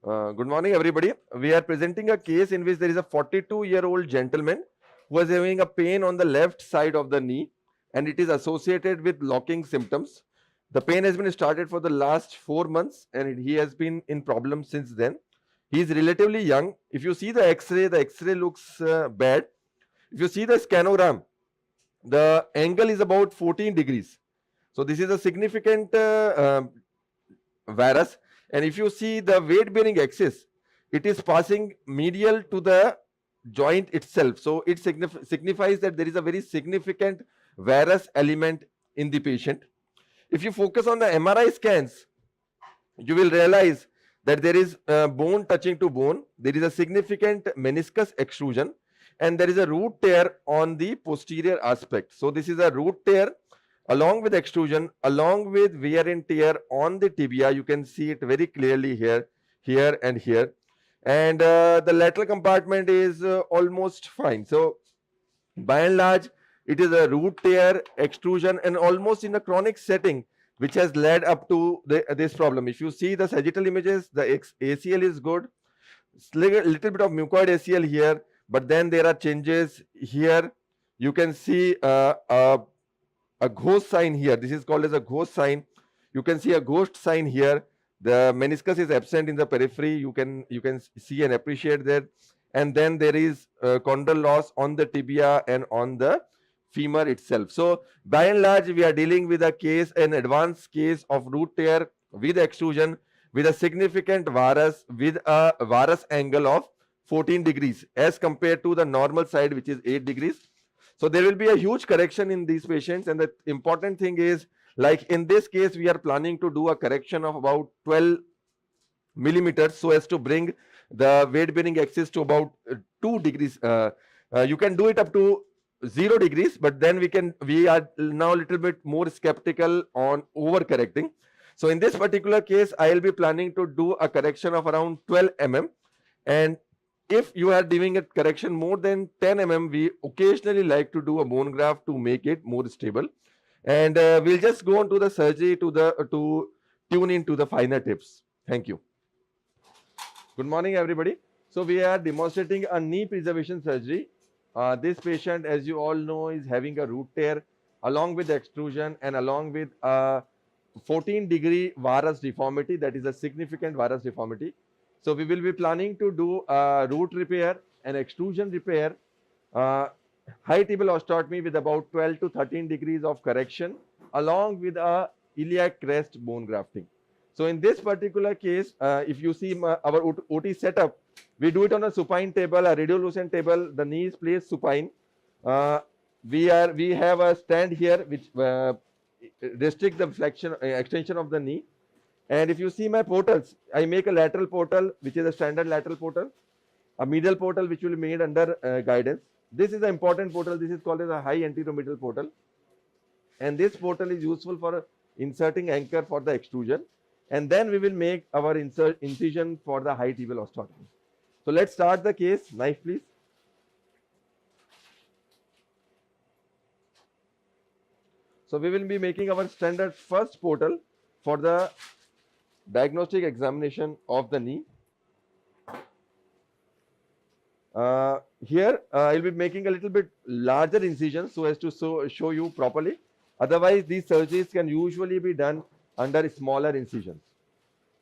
Good morning, everybody. We are presenting a case in which there is a 42-year-old gentleman who was having a pain on the left side of the knee, and it is associated with locking symptoms. The pain has been started for the last 4 months, and he has been in problems since then. He is relatively young. If you see the X-ray looks bad. If you see the scanogram, the angle is about 14 degrees. So this is a significant varus, and if you see the weight bearing axis, it is passing medial to the joint itself, so it signifies that there is a very significant varus element in the patient. If you focus on the MRI scans, you will realize that there is bone touching to bone, there is a significant meniscus extrusion, and there is a root tear on the posterior aspect. So this is a root tear along with extrusion, along with wear and tear on the tibia. You can see it very clearly here, here and here. And the lateral compartment is almost fine. So by and large, it is a root tear, extrusion, and almost in a chronic setting, which has led up to this problem. If you see the sagittal images, the ACL is good, little bit of mucoid ACL here, but then there are changes here. You can see a ghost sign here. This is called as a ghost sign. You can see a ghost sign here. The meniscus is absent in the periphery. You can see and appreciate that. And then there is condyle loss on the tibia and on the femur itself. So by and large, we are dealing with a case, an advanced case of root tear with extrusion, with a significant varus, with a varus angle of 14 degrees as compared to the normal side, which is 8 degrees. So there will be a huge correction in these patients, and the important thing is, like in this case, we are planning to do a correction of about 12 millimeters so as to bring the weight bearing axis to about 2 degrees. You can do it up to 0 degrees, but then we are now a little bit more skeptical on over correcting. So in this particular case, I will be planning to do a correction of around 12 mm, and if you are doing a correction more than 10 mm, we occasionally like to do a bone graft to make it more stable. And we'll just go on to the surgery to tune into the finer tips. Thank you. Good morning, everybody. So we are demonstrating a knee preservation surgery. This patient, as you all know, is having a root tear along with extrusion and along with a 14-degree varus deformity. That is a significant varus deformity. So we will be planning to do a root repair, an extrusion repair, high tibial osteotomy with about 12 to 13 degrees of correction, along with a iliac crest bone grafting. So in this particular case, if you see our OT setup, we do it on a supine table, a radiolucent table. The knee is placed supine. We have a stand here which restrict the flexion, extension of the knee. And if you see my portals, I make a lateral portal, which is a standard lateral portal, a medial portal, which will be made under guidance. This is an important portal. This is called as a high anteromedial portal. And this portal is useful for inserting anchor for the extrusion. And then we will make our incision for the high tibial osteotomy. So let's start the case. Knife, please. So we will be making our standard first portal for the diagnostic examination of the knee. Here I will be making a little bit larger incision so as to show you properly. Otherwise, these surgeries can usually be done under smaller incisions.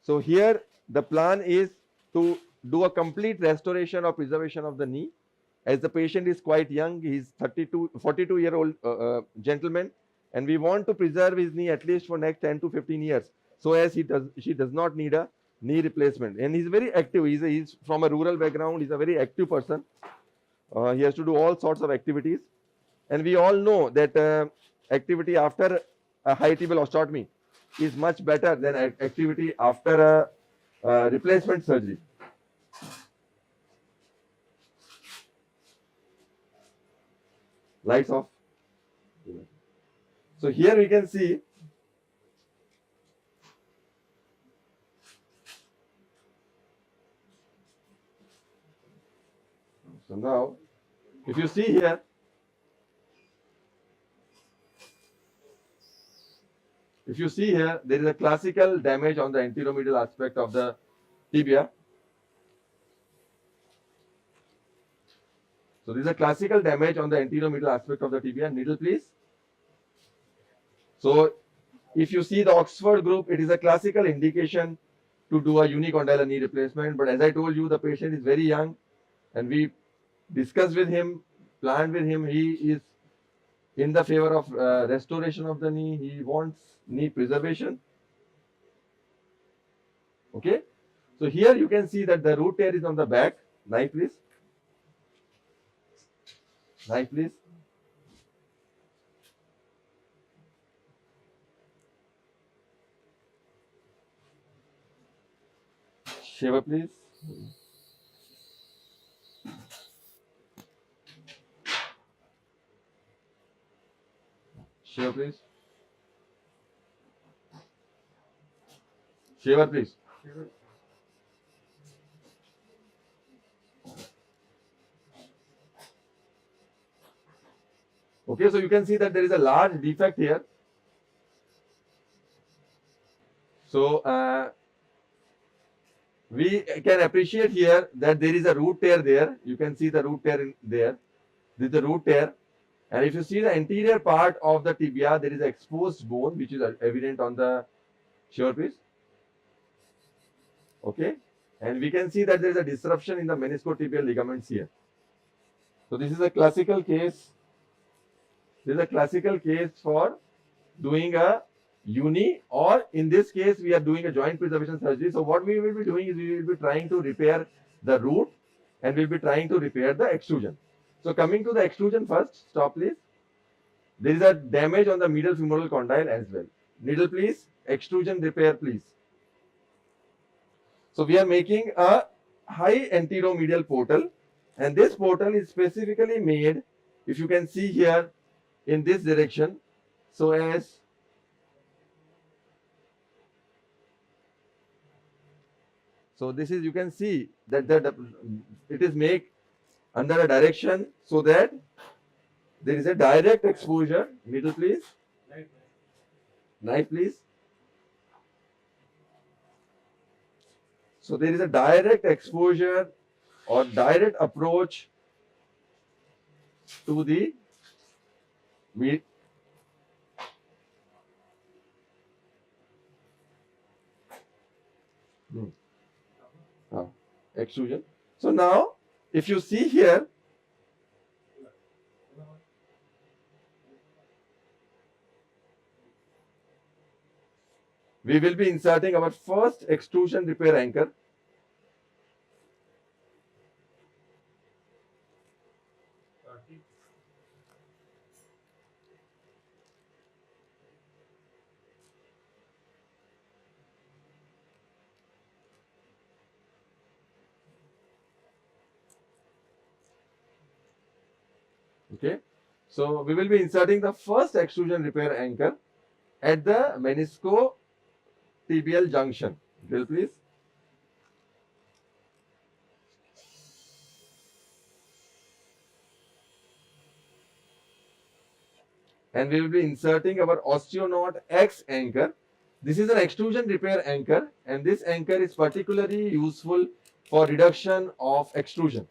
So here the plan is to do a complete restoration or preservation of the knee. As the patient is quite young, he is 42-year-old gentleman, and we want to preserve his knee at least for next 10 to 15 years. So as she does not need a knee replacement. And he's very active. He's from a rural background. He's a very active person. He has to do all sorts of activities. And we all know that activity after a high tibial osteotomy is much better than activity after a replacement surgery. Lights off. So here we can see so now, if you see here, there is a classical damage on the anteromedial aspect of the tibia. So this is a classical damage on the anteromedial aspect of the tibia. Needle, please. So if you see the Oxford group, it is a classical indication to do a unicondylar knee replacement. But as I told you, the patient is very young, and we discussed with him, planned with him. He is in the favor of restoration of the knee. He wants knee preservation. Okay. So here you can see that the root tear is on the back. Knife, please. Knife, please. Shaver, please. Shaver, please. Shaver, please. Okay, so you can see that there is a large defect here. So we can appreciate here that there is a root tear there. You can see the root tear in there. This is the root tear. And if you see the anterior part of the tibia, there is an exposed bone which is evident on the shoulder piece. Okay. And we can see that there is a disruption in the meniscotibial ligaments here. So this is a classical case. This is a classical case for doing a uni, or in this case we are doing a joint preservation surgery. So what we will be doing is we will be trying to repair the root and we will be trying to repair the extrusion. So coming to the extrusion first, stop please. There is a damage on the medial femoral condyle as well. Needle please, extrusion repair please. So we are making a high anteromedial portal, and this portal is specifically made, if you can see here, in this direction, so as so this is, you can see that it is made under a direction so that there is a direct exposure. Needle please. Knife please. So there is a direct exposure or direct approach to the extrusion. So now, if you see here, we will be inserting our first extrusion repair anchor. Okay, so we will be inserting the first extrusion repair anchor at the meniscotibial junction. Drill please. And we will be inserting our osteonaut X anchor. This is an extrusion repair anchor, and this anchor is particularly useful for reduction of extrusion.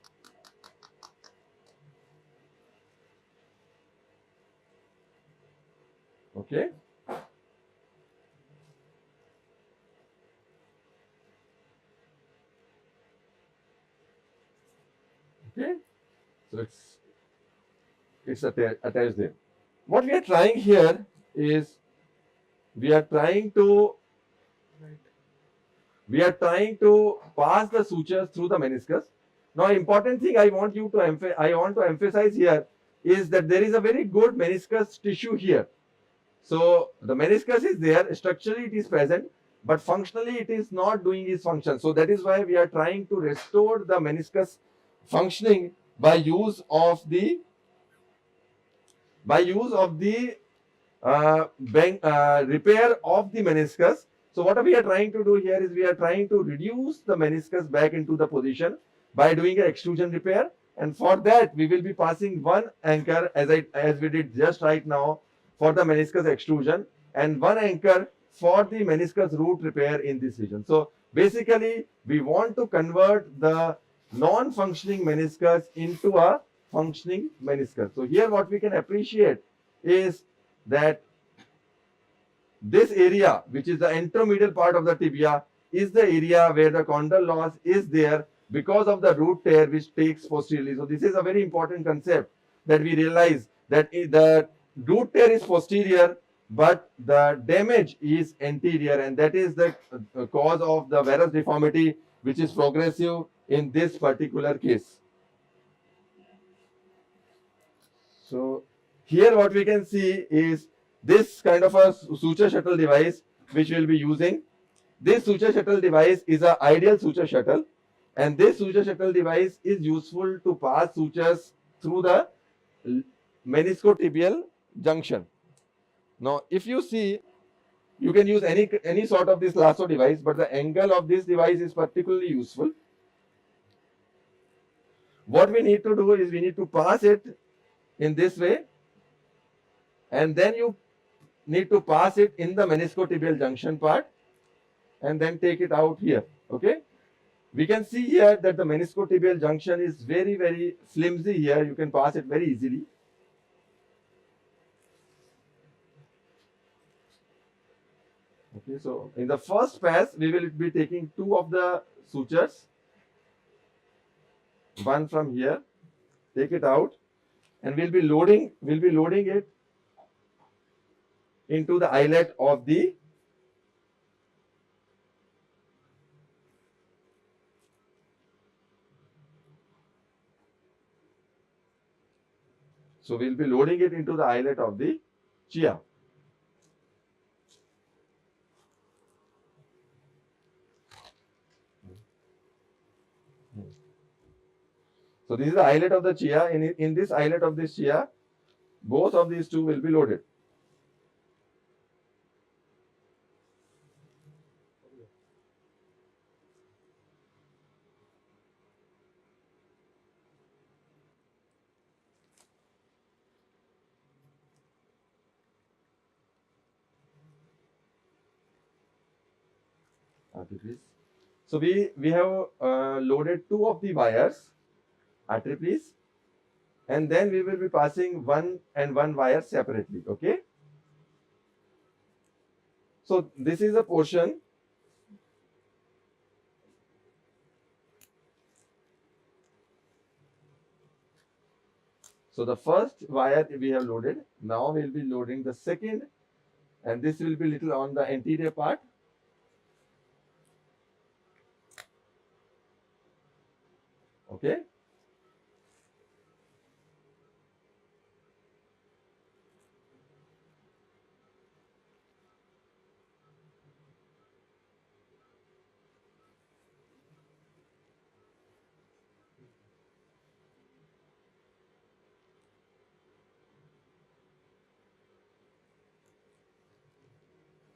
Okay. Okay. So it's attached there. What we are trying here is we are trying to pass the sutures through the meniscus. Now, important thing I want to emphasize here is that there is a very good meniscus tissue here. So the meniscus is there, structurally it is present, but functionally it is not doing its function. So that is why we are trying to restore the meniscus functioning by use of the repair of the meniscus. So what we are trying to do here is we are trying to reduce the meniscus back into the position by doing an extrusion repair, and for that we will be passing one anchor as we did just right now for the meniscus extrusion, and one anchor for the meniscus root repair in this region. So basically we want to convert the non-functioning meniscus into a functioning meniscus. So here what we can appreciate is that this area, which is the anteromedial part of the tibia, is the area where the condyle loss is there because of the root tear which takes posteriorly. So this is a very important concept, that we realize that the root tear is posterior, but the damage is anterior, and that is the cause of the varus deformity, which is progressive in this particular case. So here what we can see is this kind of a suture shuttle device which we will be using. This suture shuttle device is an ideal suture shuttle, and this suture shuttle device is useful to pass sutures through the meniscotibial junction. Now if you see, you can use any sort of this lasso device, but the angle of this device is particularly useful. What we need to do is we need to pass it in this way, and then you need to pass it in the meniscotibial junction part, and then take it out here. Okay, we can see here that the meniscotibial junction is very flimsy here. You can pass it very easily. Okay, so in the first pass we will be taking two of the sutures, one from here, take it out, and we'll be loading it into the eyelet of the eyelet of the chia. So this is the eyelet of the chia. In this eyelet of this chia, both of these two will be loaded. So we have loaded two of the wires, please, and then we will be passing one wire separately. Okay. So this is a portion. So the first wire we have loaded. Now we will be loading the second, and this will be little on the anterior part. Okay.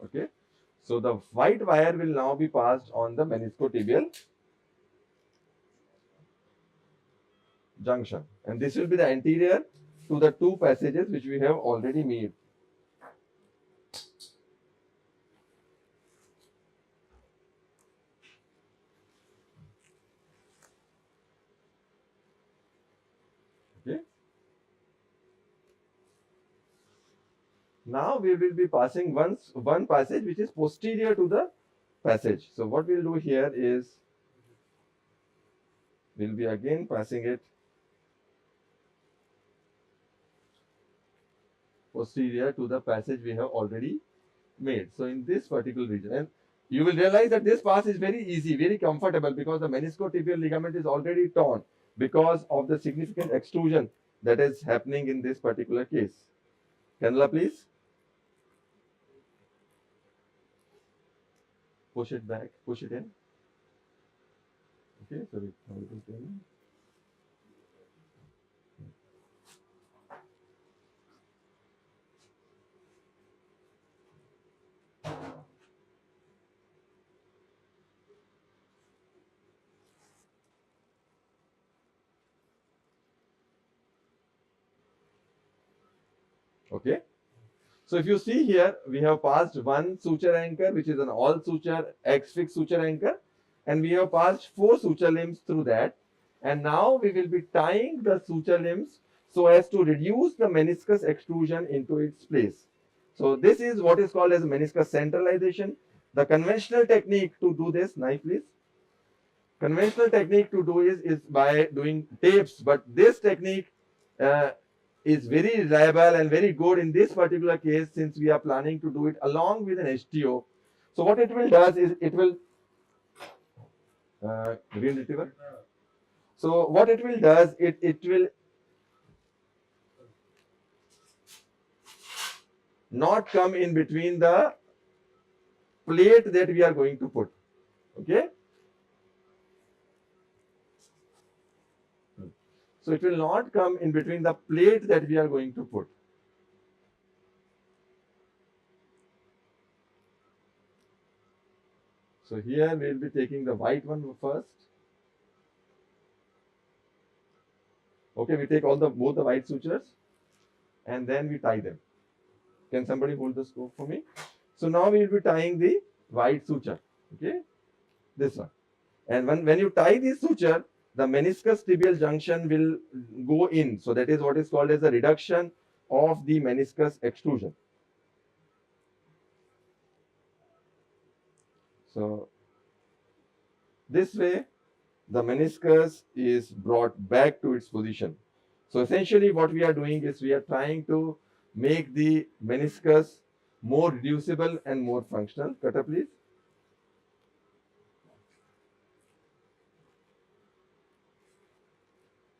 Okay. So the white wire will now be passed on the meniscotibial junction, and this will be the anterior to the two passages which we have already made. Okay. Now we will be passing one passage which is posterior to the passage. So what we'll do here is we'll be again passing it posterior to the passage we have already made. So in this particular region, and you will realize that this pass is very easy, very comfortable, because the meniscotibial ligament is already torn because of the significant extrusion that is happening in this particular case. Cannula, please. Push it back, push it in. Okay, so it will turn. Okay. So if you see here, we have passed one suture anchor, which is an all suture X-fix suture anchor, and we have passed 4 suture limbs through that. And now we will be tying the suture limbs so as to reduce the meniscus extrusion into its place. So this is what is called as meniscus centralization. The conventional technique to do this, knife please. Conventional technique to do is by doing tapes, but this technique uh, is very reliable and very good in this particular case since we are planning to do it along with an HTO. So what it will does is it will green retriever. So what it will does it will not come in between the plate that we are going to put. Okay. So it will not come in between the plate that we are going to put. So here we will be taking the white one first. Okay, we take all both the white sutures and then we tie them. Can somebody hold the scope for me? So now we will be tying the white suture. Okay, this one. And when you tie this suture, the meniscus tibial junction will go in. So that is what is called as a reduction of the meniscus extrusion. So this way the meniscus is brought back to its position. So essentially what we are doing is we are trying to make the meniscus more reducible and more functional. Cutter please.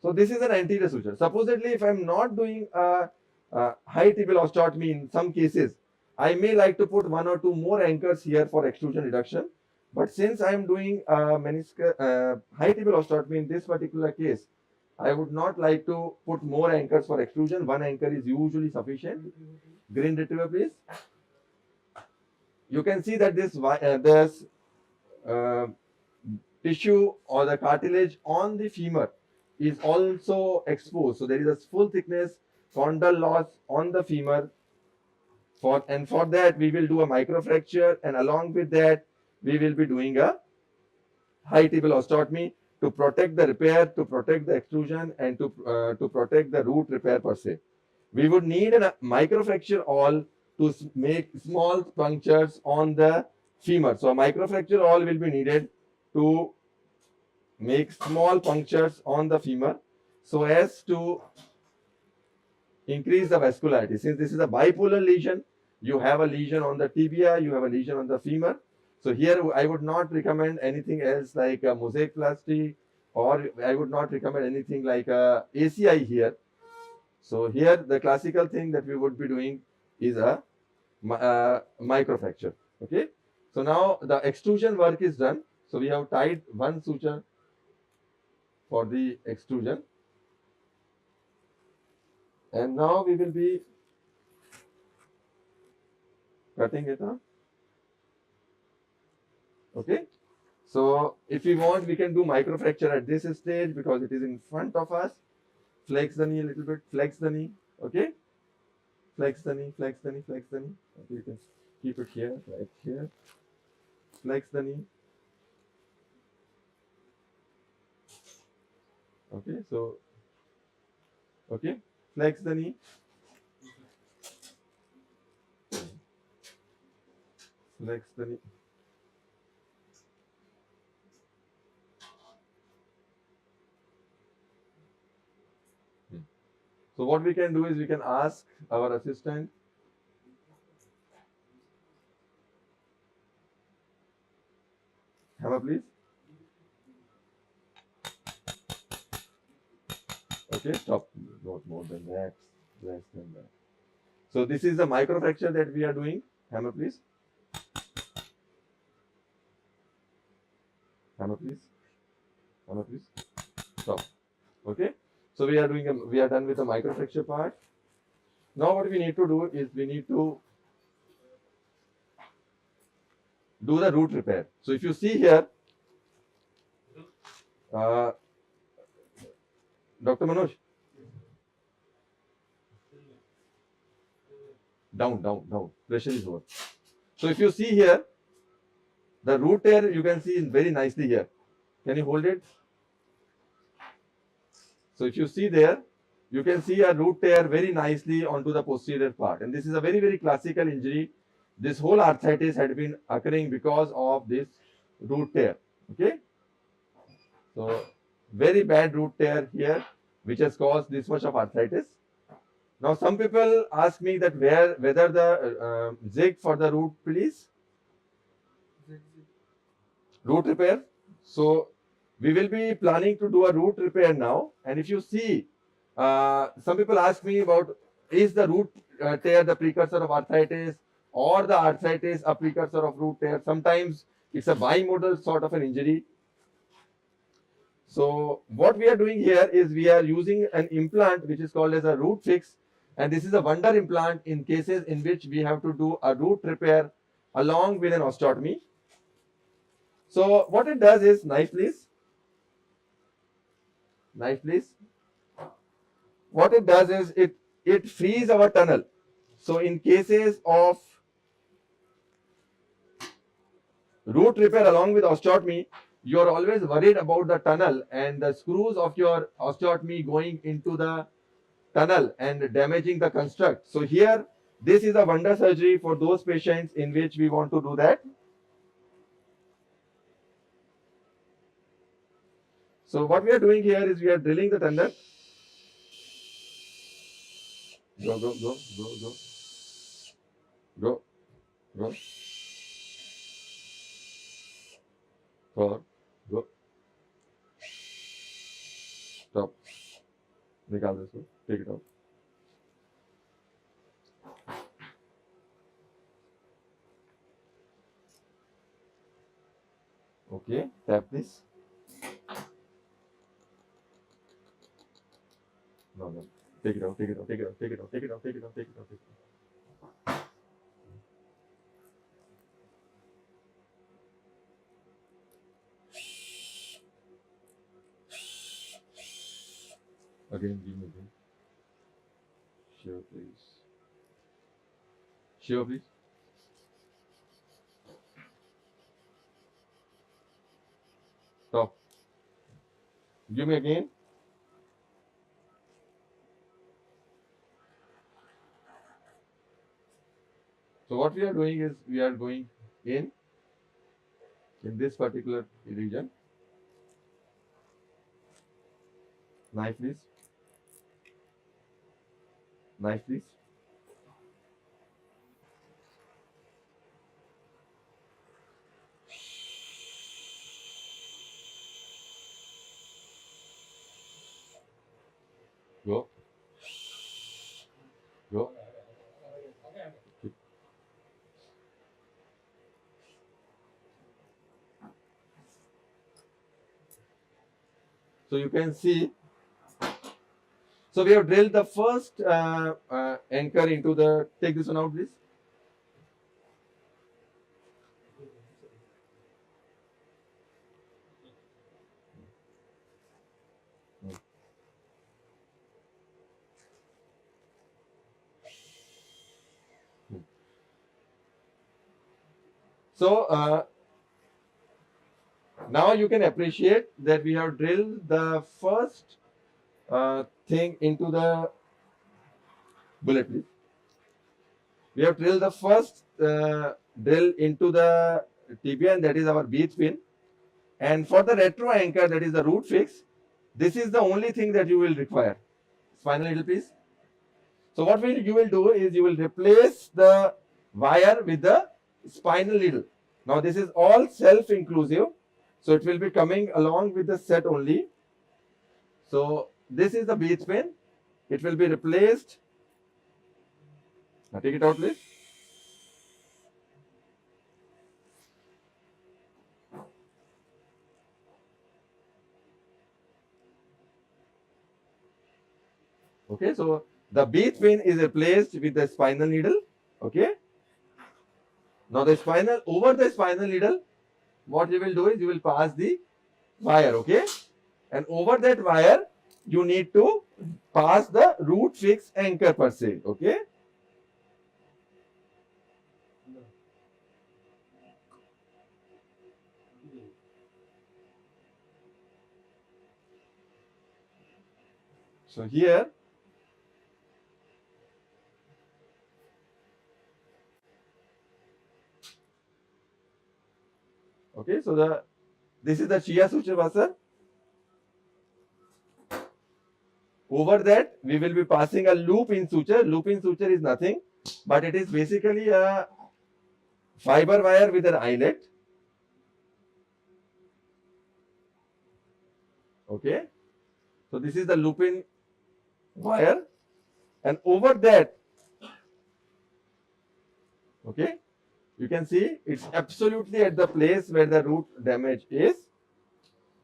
So this is an anterior suture. Supposedly if I am not doing a high tibial osteotomy in some cases, I may like to put one or two more anchors here for extrusion reduction. But since I am doing high tibial osteotomy in this particular case, I would not like to put more anchors for extrusion. One anchor is usually sufficient. Green retriever, please. You can see that this tissue or the cartilage on the femur is also exposed. So there is a full thickness condyle loss on the femur. For that we will do a microfracture, and along with that we will be doing a high tibial osteotomy to protect the repair, to protect the extrusion, and to protect the root repair per se. We would need a microfracture awl to make small punctures on the femur. So a microfracture awl will be needed to make small punctures on the femur so as to increase the vascularity. Since this is a bipolar lesion, you have a lesion on the tibia, you have a lesion on the femur. So here I would not recommend anything else like a mosaicplasty, or I would not recommend anything like a ACI here. So here the classical thing that we would be doing is a microfracture. Okay. So now the extrusion work is done. So we have tied one suture for the extrusion. And now we will be cutting it up. Okay. So if we want, we can do microfracture at this stage because it is in front of us. Flex the knee a little bit, flex the knee. Okay. Flex the knee, flex the knee, flex the knee. Okay, you can keep it here, right here. Flex the knee. Okay, so, okay, flex the knee. Flex the knee. So what we can do is we can ask our assistant hammer please. Okay, stop, not more than that, less than that. So this is the microfracture that we are doing. Hammer please. Hammer please. Hammer please. Stop. Okay. So we are done with the microfracture part. Now what we need to do is we need to do the root repair. So if you see here, Dr. Manoj, down. Pressure is over. So if you see here, the root tear you can see very nicely here. Can you hold it? So if you see there, you can see a root tear very nicely onto the posterior part. And this is a very, very classical injury. This whole arthritis had been occurring because of this root tear. Okay. So very bad root tear here, which has caused this much of arthritis. Now some people ask me that whether the zig for the root, please, root repair. So we will be planning to do a root repair now. And if you see, some people ask me about, is the root tear the precursor of arthritis, or the arthritis a precursor of root tear? Sometimes it's a bimodal sort of an injury. So what we are doing here is we are using an implant which is called as a RootFix, and this is a wonder implant in cases in which we have to do a root repair along with an osteotomy. So what it does is, knife please, knife please. What it does is it frees our tunnel. So in cases of root repair along with osteotomy, you are always worried about the tunnel and the screws of your osteotomy going into the tunnel and damaging the construct. So here, this is a wonder surgery for those patients in which we want to do that. So what we are doing here is we are drilling the tunnel. Go, go, go, go, go. Go, go. Forward, go. Stop. निकाल दो इसको. Take it out. Okay, tap this. No, no. Take it out, take it out, take it out, take it out, take it out, take it out, take it out, take it out. Again, give me again. Sure, please. Sure, please. Stop. Give me again. So what we are doing is we are going in this particular region. Knife please. Knife please. Go. Go. So you can see. So we have drilled the first anchor into the. Take this one out, please. So now you can appreciate that we have drilled the first thing into the bullet, please. We have drilled the first drill into the tibia, and that is our beach pin. And for the retro anchor, that is the RootFix, this is the only thing that you will require. Spinal needle, please. So what you will do is you will replace the wire with the spinal needle. Now this is all self-inclusive, so it will be coming along with the set only. So this is the beach pin. It will be replaced. Now take it out, please. Okay, so the beach pin is replaced with the spinal needle. Okay. Now the spinal, over the spinal needle, what you will do is you will pass the wire. Okay. And over that wire, you need to pass the RootFix anchor per se. Okay. So here, okay, so this is the Chia suture washer. Over that, we will be passing a loop in suture. Loop in suture is nothing, but it is basically a fiber wire with an eyelet. Okay, so this is the loop in wire, and over that, okay, you can see it's absolutely at the place where the root damage is.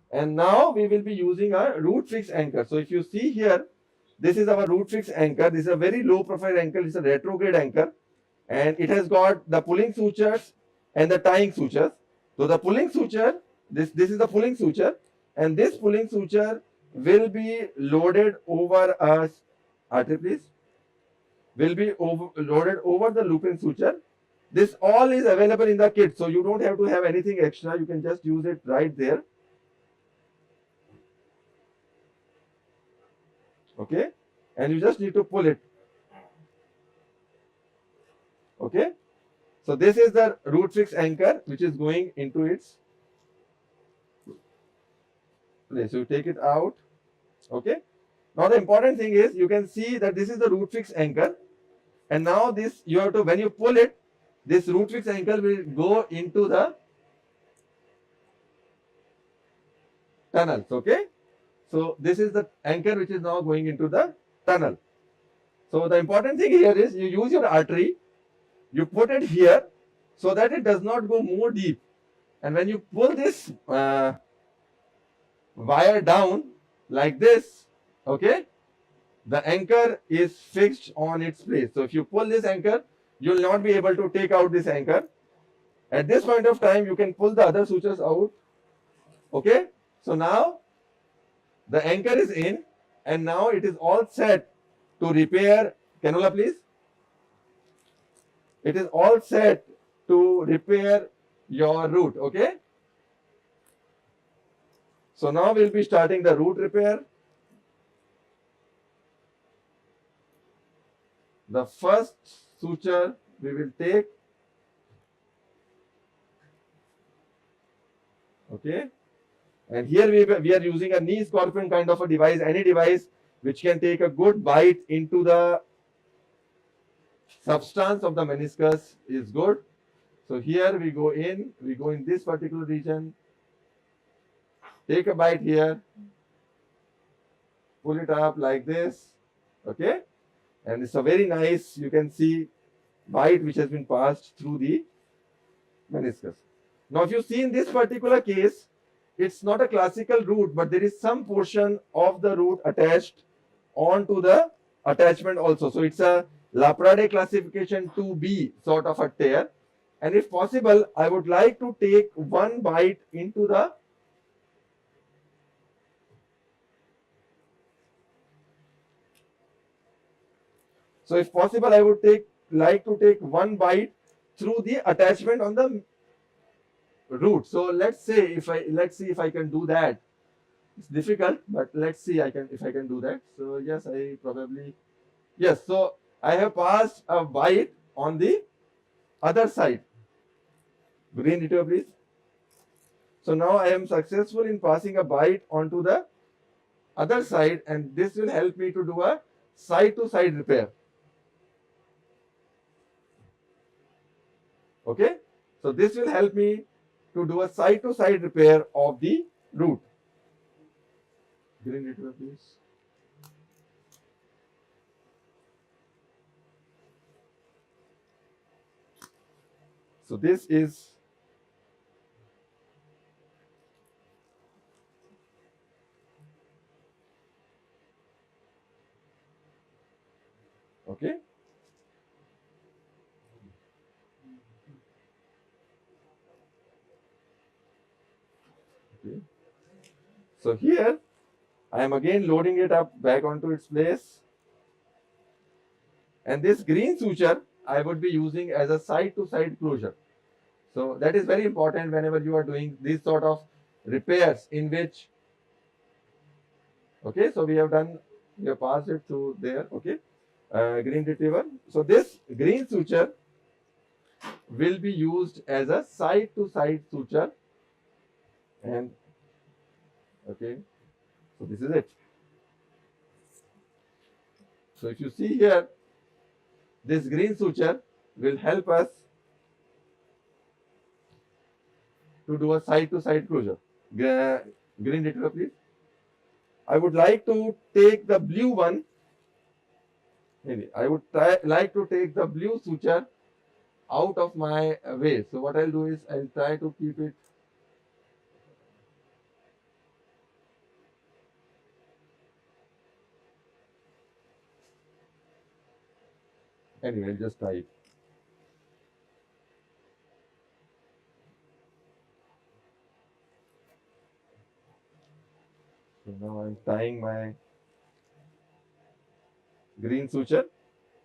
And now we will be using a RootFix anchor. So if you see here, this is our RootFix anchor. This is a very low profile anchor. It's a retrograde anchor, and it has got the pulling sutures and the tying sutures. So the pulling suture, this is the pulling suture, and this pulling suture will be loaded over a artery, please. Will be loaded over the loop-in suture. This all is available in the kit, so you don't have to have anything extra. You can just use it right there. Okay, and you just need to pull it. Okay, so this is the RootFix anchor which is going into its place. So you take it out. Okay, now the important thing is you can see that this is the RootFix anchor, and now this you have to, when you pull it, this RootFix anchor will go into the tunnels. Okay, so this is the anchor which is now going into the tunnel. So the important thing here is you use your artery, you put it here so that it does not go more deep. And when you pull this wire down like this, okay, the anchor is fixed on its place. So if you pull this anchor, you will not be able to take out this anchor. At this point of time, you can pull the other sutures out. Okay, so now the anchor is in, and now it is all set to repair. Cannula, please. It is all set to repair your root. Okay, so now we'll be starting the root repair. The first suture we will take. Okay, and here we are using a knee scorpion kind of a device, any device which can take a good bite into the substance of the meniscus is good. So here we go in this particular region, take a bite here, pull it up like this. Okay, and it's a very nice, you can see, bite which has been passed through the meniscus. Now if you see in this particular case, it's not a classical root, but there is some portion of the root attached onto the attachment also. So it's a Laprade classification 2B sort of a tear. And if possible, I would like to take one bite into the if possible, I would like to take one bite through the attachment on the root. So let's see if I can do that. It's difficult, but let's see if I can do that. So yes, yes. So I have passed a bite on the other side. Green detail, please. So now I am successful in passing a bite onto the other side, and this will help me to do a side-to-side repair. Okay, so this will help me to do a side-to-side repair of the root. Green detail, please. So this is okay. Okay. So here I am again loading it up back onto its place, and this green suture I would be using as a side-to-side closure. So that is very important whenever you are doing these sort of repairs in which, okay, so we have done We have passed it through there. Okay. Green retriever. So this green suture will be used as a side to side suture, and okay, so this is it. So if you see here, this green suture will help us to do a side to side closure. Green retriever, please. I would like to take the blue one. Maybe I would like to take the blue suture out of my way. So what I'll do is I'll try to keep it. Anyway, I'll just try it. So now I'm tying my green suture.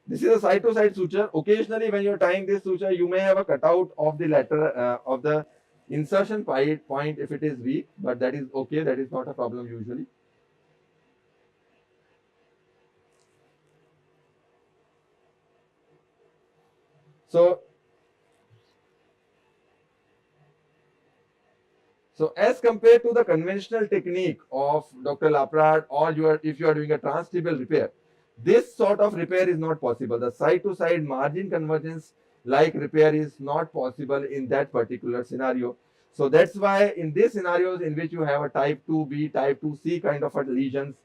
This is a side to side suture. Occasionally, when you're tying this suture, you may have a cutout of the lateral of the insertion point if it is weak, but that is okay. That is not a problem usually. So, as compared to the conventional technique of Dr. Laprat, or if you are doing a transtibial repair, this sort of repair is not possible. The side to side margin convergence like repair is not possible in that particular scenario. So that's why in these scenarios in which you have a type 2B, type 2C kind of a lesions,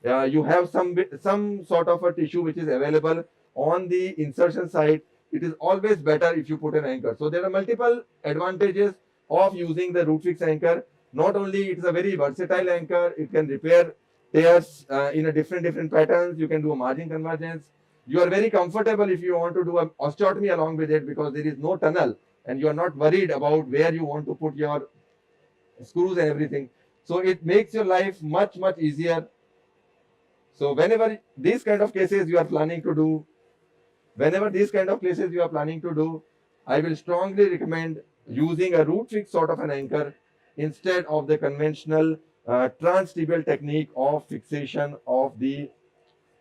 you have some sort of a tissue which is available on the insertion side. It is always better if you put an anchor. So there are multiple advantages of using the RootFix anchor. Not only it's a very versatile anchor, it can repair tears in a different patterns. You can do a margin convergence. You are very comfortable if you want to do an osteotomy along with it, because there is no tunnel and you are not worried about where you want to put your screws and everything. So it makes your life much easier. So whenever these kind of cases you are planning to do, I will strongly recommend using a root fix sort of an anchor instead of the conventional transtibial technique of fixation of the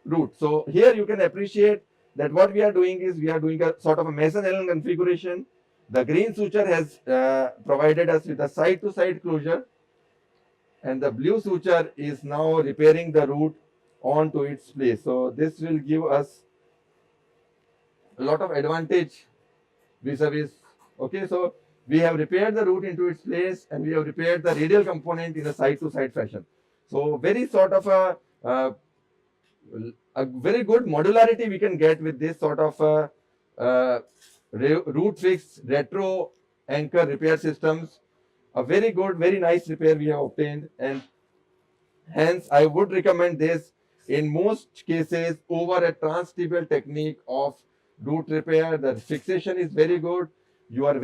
root. So here you can appreciate that what we are doing is we are doing a sort of a Mason Allen configuration. The green suture has provided us with a side to side closure, and the blue suture is now repairing the root onto its place. So this will give us a lot of advantage vis-a-vis. Okay, so we have repaired the root into its place, and we have repaired the radial component in a side to side fashion. So very sort of a very good modularity we can get with this sort of root fix retro anchor repair systems. A very good, very nice repair we have obtained, and hence I would recommend this in most cases over a transtibial technique of root repair. The fixation is very good. You are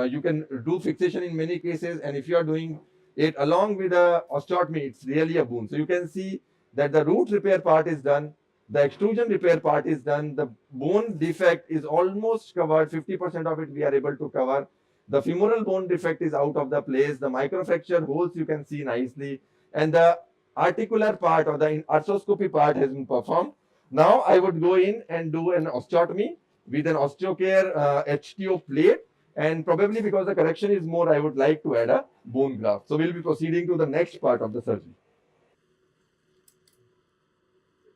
you can do fixation in many cases, and if you are doing it along with the osteotomy, it's really a boon. So you can see that the root repair part is done, the extrusion repair part is done, the bone defect is almost covered, 50% of it we are able to cover. The femoral bone defect is out of the place, the microfracture holes you can see nicely, and the articular part or the arthroscopy part has been performed. Now I would go in and do an osteotomy with an osteocare HTO plate, and probably because the correction is more, I would like to add a bone graft. So we'll be proceeding to the next part of the surgery.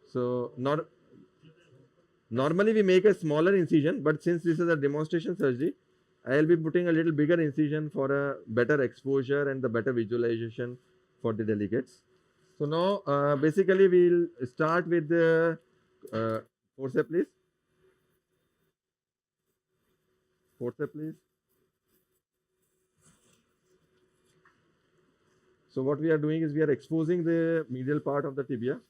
So normally we make a smaller incision, but since this is a demonstration surgery, I will be putting a little bigger incision for a better exposure and the better visualization for the delegates. So now basically we'll start with the forceps, please. Forceps, please. So what we are doing is we are exposing the medial part of the tibia.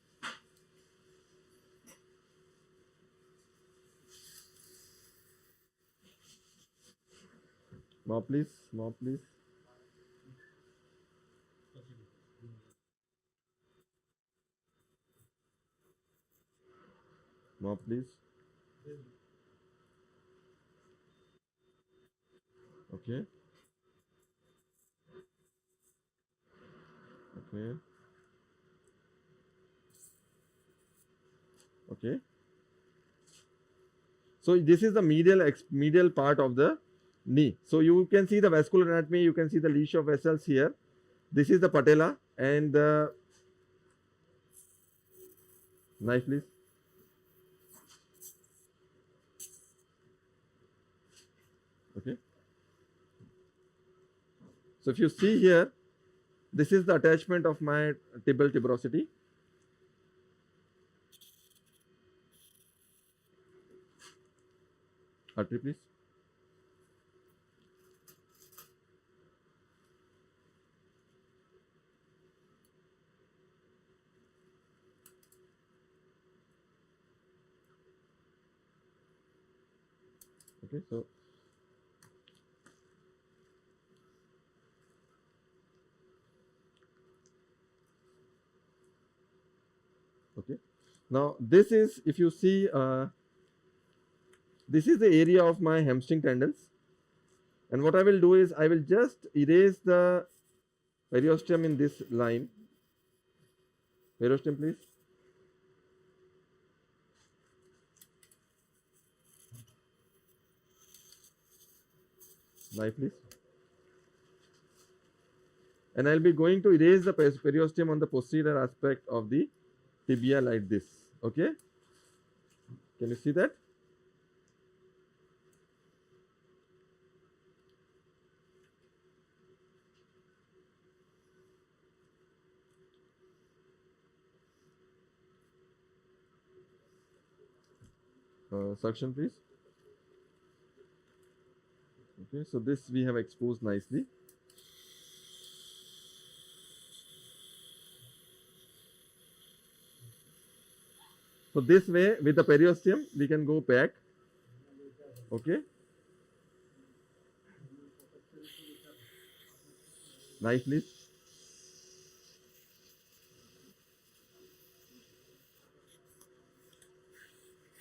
More please, more please. More please. Okay. Okay. Okay. So this is the medial part of the knee. So you can see the vascular anatomy. You can see the leash of vessels here. This is the patella and the knife, please. Okay. So if you see here, this is the attachment of my tibial tuberosity. Artery, please. Okay, so okay. Now this is, if you see, this is the area of my hamstring tendons, and what I will do is I will just erase the periosteum in this line. Periosteum, please. Knife, please. And I'll be going to erase the periosteum on the posterior aspect of the tibia like this. Okay. Can you see that? Suction, please. Okay, so this we have exposed nicely. So this way, with the periosteum, we can go back. Okay. Knife, please.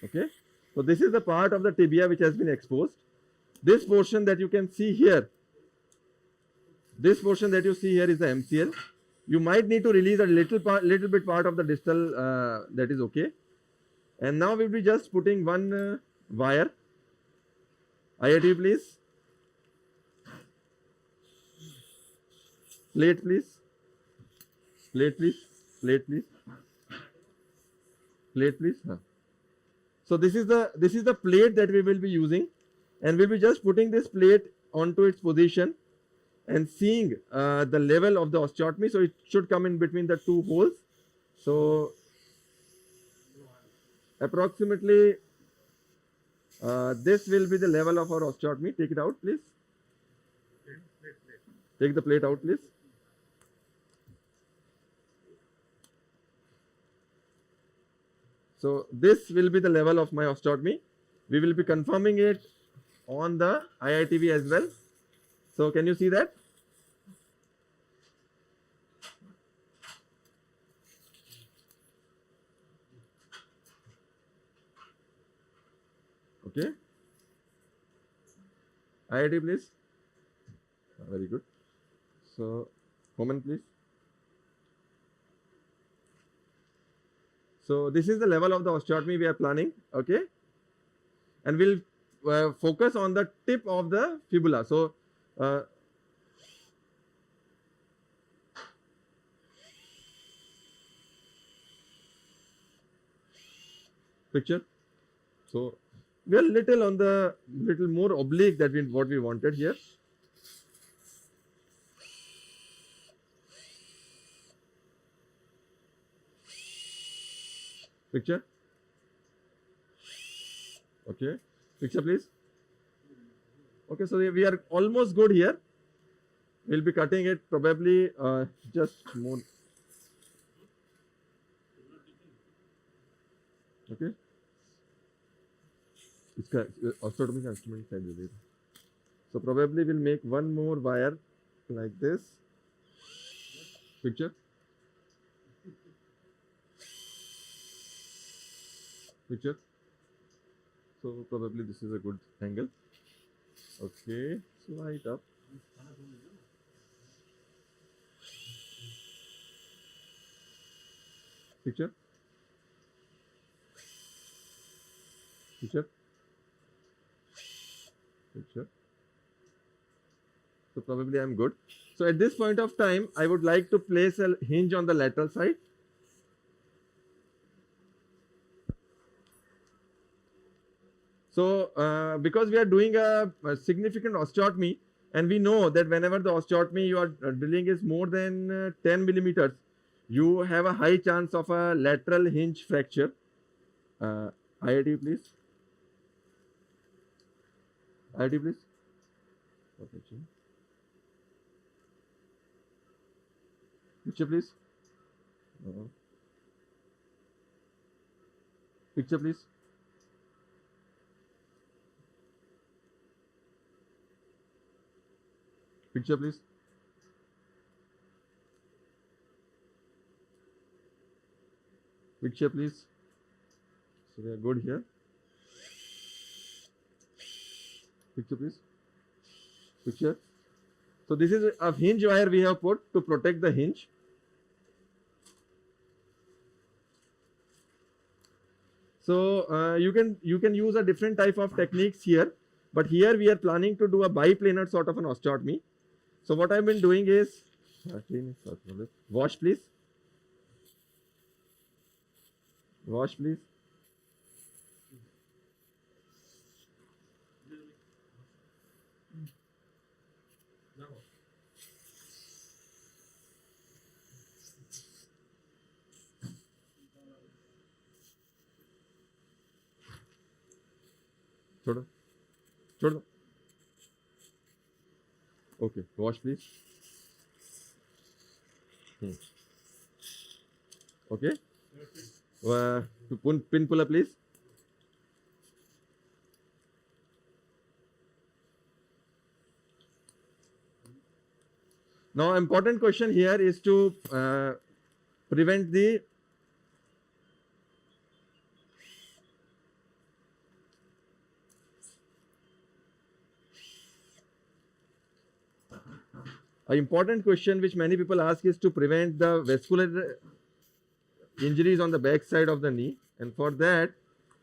Okay. So this is the part of the tibia which has been exposed. This portion that you can see here, this portion that you see here is the MCL. You might need to release a little bit part of the distal, that is okay. And now we'll be just putting one wire. IIT, please. Plate, please. Plate, please. Plate, please. Plate, please. So this is the plate that we will be using, and we'll be just putting this plate onto its position and seeing the level of the osteotomy. So it should come in between the two holes. So approximately this will be the level of our osteotomy. Take it out, please. Take the plate out, please. So this will be the level of my osteotomy. We will be confirming it on the IITV as well. So can you see that? Okay. IIT, please. Very good. So, Homan, please. So this is the level of the osteotomy we are planning. Okay. And we'll focus on the tip of the fibula. So, picture. So we are little more oblique than what we wanted here. Picture. Okay. Picture, please. Okay, so we are almost good here. We'll be cutting it probably just more. Okay. इसका osteotomy का instrument side दे देगा. So probably we'll make one more wire like this. Picture. Picture. So probably this is a good angle. Okay, slide up. Picture. Picture. Picture. So probably I'm good. So at this point of time, I would like to place a hinge on the lateral side. So because we are doing a significant osteotomy, and we know that whenever the osteotomy you are drilling is more than 10 millimeters, you have a high chance of a lateral hinge fracture. IIT please. IIT please. Okay. Picture please. Picture please. Picture please. Picture please. So we are good here. Picture please. Picture. So this is a hinge wire we have put to protect the hinge. So you can use a different type of techniques here, but here we are planning to do a biplanar sort of an osteotomy. So what I've been doing is wash please. Wash please. छोड़ दो. Okay, wash please. Okay. Pin puller please. Now important question here is to prevent the important question which many people ask is to prevent the vascular injuries on the back side of the knee, and for that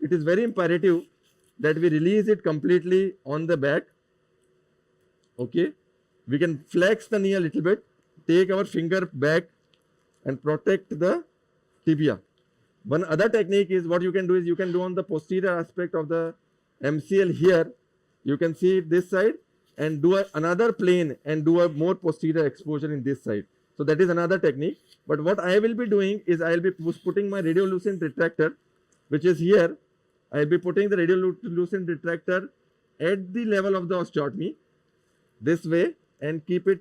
it is very imperative that we release it completely on the back. Okay, we can flex the knee a little bit, take our finger back and protect the tibia. One other technique is what you can do is you can do on the posterior aspect of the MCL here. You can see it this side and do another plane and do a more posterior exposure in this side. So that is another technique. But what I will be doing is I will be putting my radiolucent retractor, which is here. I will be putting the radiolucent retractor at the level of the osteotomy this way and keep it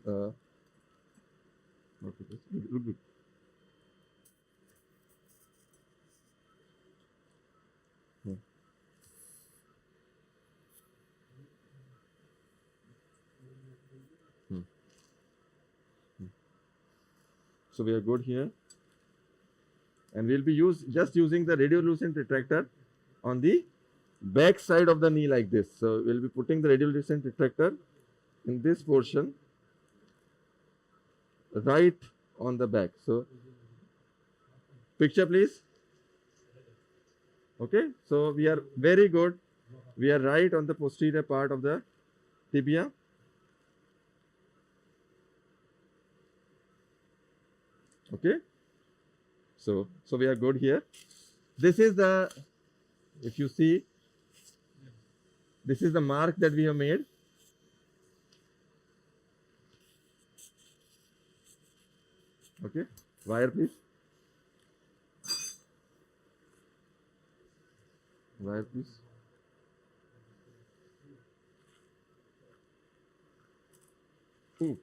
good. So we are good here, and we'll be just using the radiolucent retractor on the back side of the knee like this. So we'll be putting the radiolucent retractor in this portion right on the back. So picture please. Okay, so we are very good. We are right on the posterior part of the tibia. Okay, so we are good here. This is the, if you see, this is the mark that we have made. Okay, wire please. Wire please. Ooh.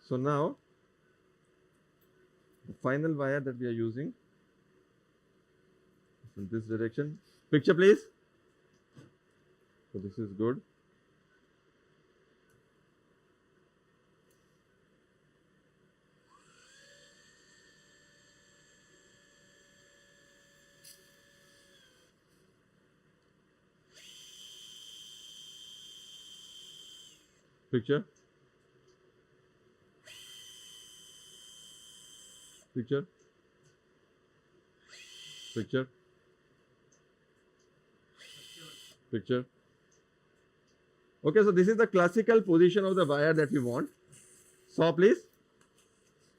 So now, the final wire that we are using is in this direction. Picture please. So this is good. Picture. Picture. Picture. Picture. Okay, so this is the classical position of the wire that we want. Saw, please.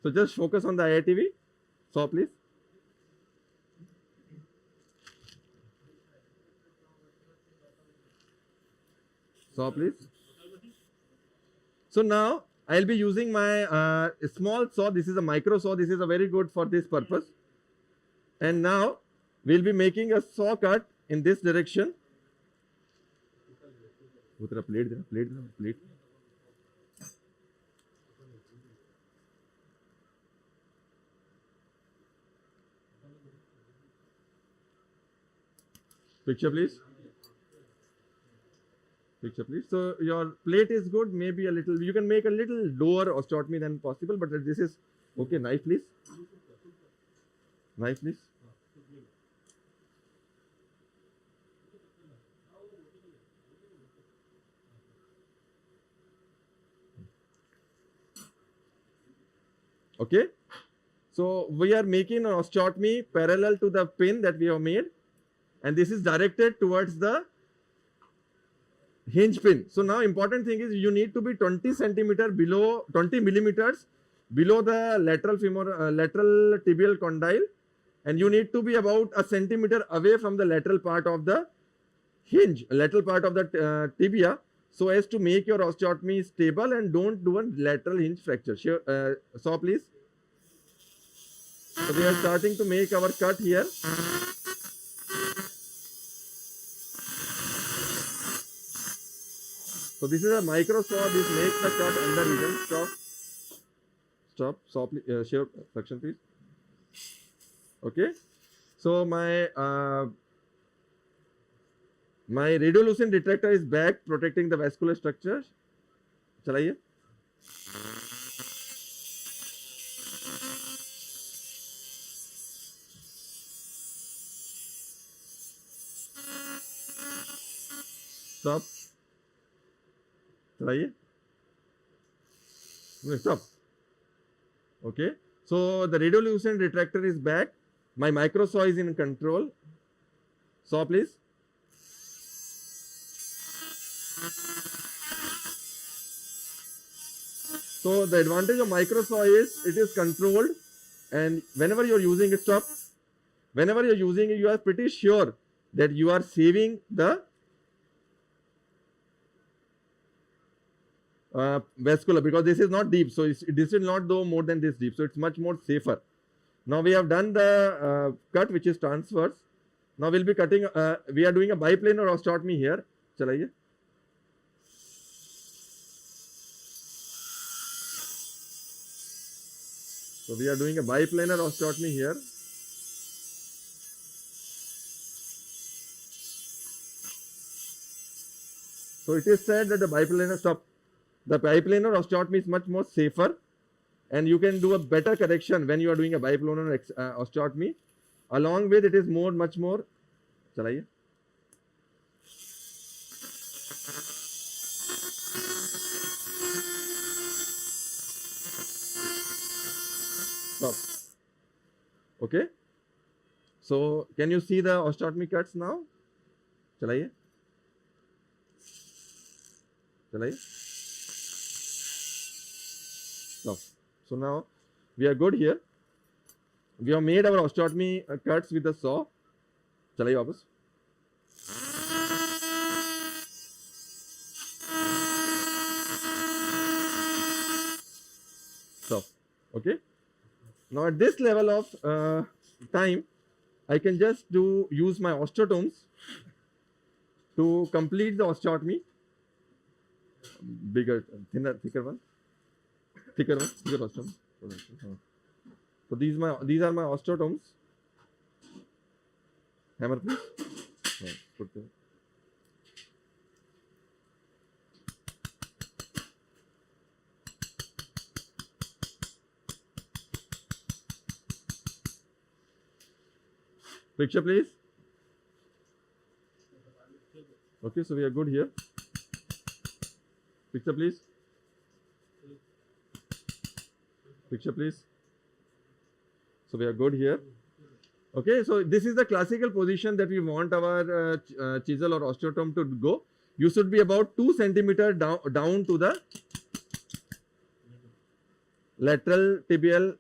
So just focus on the IITV. Saw, please. Saw, please. So now I'll be using my small saw. This is a micro saw. This is a very good for this purpose. And now we'll be making a saw cut in this direction. Plate. Picture, please. Picture, please. So your plate is good. Maybe a little. You can make a little lower osteotomy than possible, but this is okay. Knife, please. Knife, please. Okay. So we are making an osteotomy parallel to the pin that we have made, and this is directed towards the hinge pin. So now important thing is you need to be 20 centimeter below, 20 millimeters below the lateral lateral tibial condyle, and you need to be about a centimeter away from the lateral part of the hinge, lateral part of the tibia, so as to make your osteotomy stable and don't do a lateral hinge fracture. Sure, saw, please. So we are starting to make our cut here. So this is a micro saw. This makes the cut under region. Stop. Stop. Saw, please. Share section, please. Okay. So my radiolucent retractor is back, protecting the vascular structure. चलाइए. Stop. चलाइए. Stop. Okay. So the radiolucent retractor is back. My micro saw is in control. Saw, please. So the advantage of micro saw is it is controlled, and whenever you are using it, stop. Whenever you are using it, you are pretty sure that you are saving the vascular, because this is not deep. So this is not though more than this deep. So it's much more safer. Now we have done the cut, which is transverse. Now we'll be cutting. We are doing a biplanar osteotomy here. चलाइए. So we are doing a biplanar osteotomy here. So it is said that the biplanar osteotomy is much more safer, and you can do a better correction when you are doing a biplanar osteotomy. Along with it is much more. चलाइए. Stop. Okay. So can you see the osteotomy cuts now? चलाइए. चलाइए. Stop. So now we are good here. We have made our osteotomy cuts with the saw. चलाइए वापस. Stop. Okay. Now at this level of time, I can just use my osteotomes to complete the osteotomy. Bigger, thicker one, bigger osteotomy. So these are my osteotomes. Hammer, please. Put the. Picture, please. Okay, so we are good here. Picture, please. Picture, please. So we are good here. Okay, so this is the classical position that we want our chisel or osteotome to go. You should be about 2 centimeter down to the lateral tibial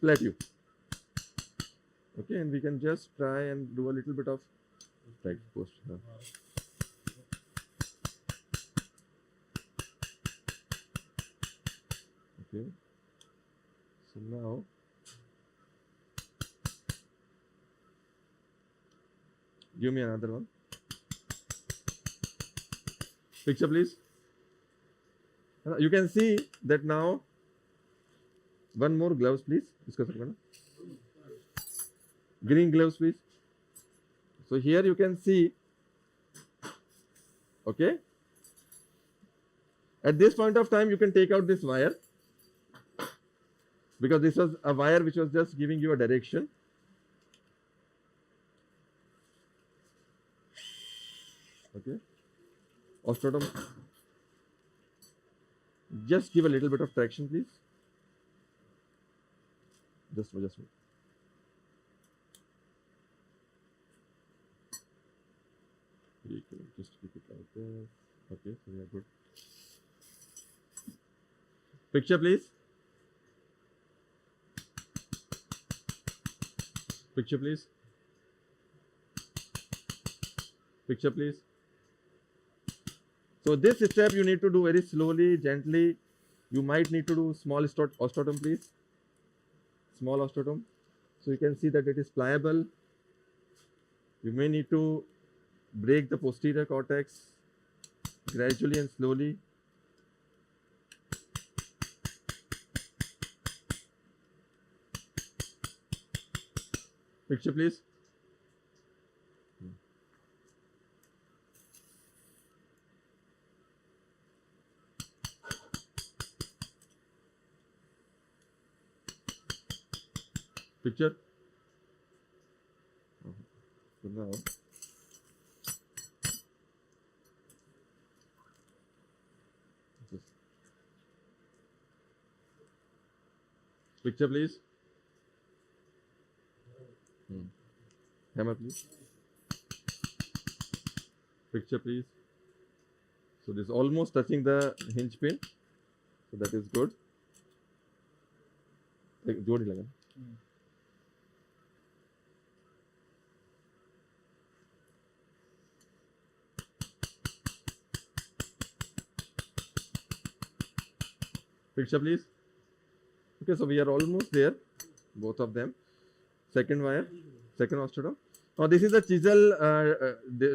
plateau. Okay, and we can just try and do a little bit of right post. Okay, so now give me another one. Picture please. You can see that now. One more gloves please. Green gloves please. So here you can see. Okay. At this point of time you can take out this wire, because this was a wire which was just giving you a direction. Okay. Osteotome. Just give a little bit of traction please. Just wait. Just keep it like this. Okay, so we are good. Picture please. Picture please. Picture please. So this step you need to do very slowly, gently. You might need to do small osteotome please. Small osteotome. So you can see that it is pliable. You may need to break the posterior cortex gradually and slowly. Picture please. Picture. So now picture please. Hammer please. Picture please. So this is almost touching the hinge pin. So that is good. जोड़ ही लगा. Picture please. Okay, so we are almost there, both of them. Second wire, second osteotome. Now this is the chisel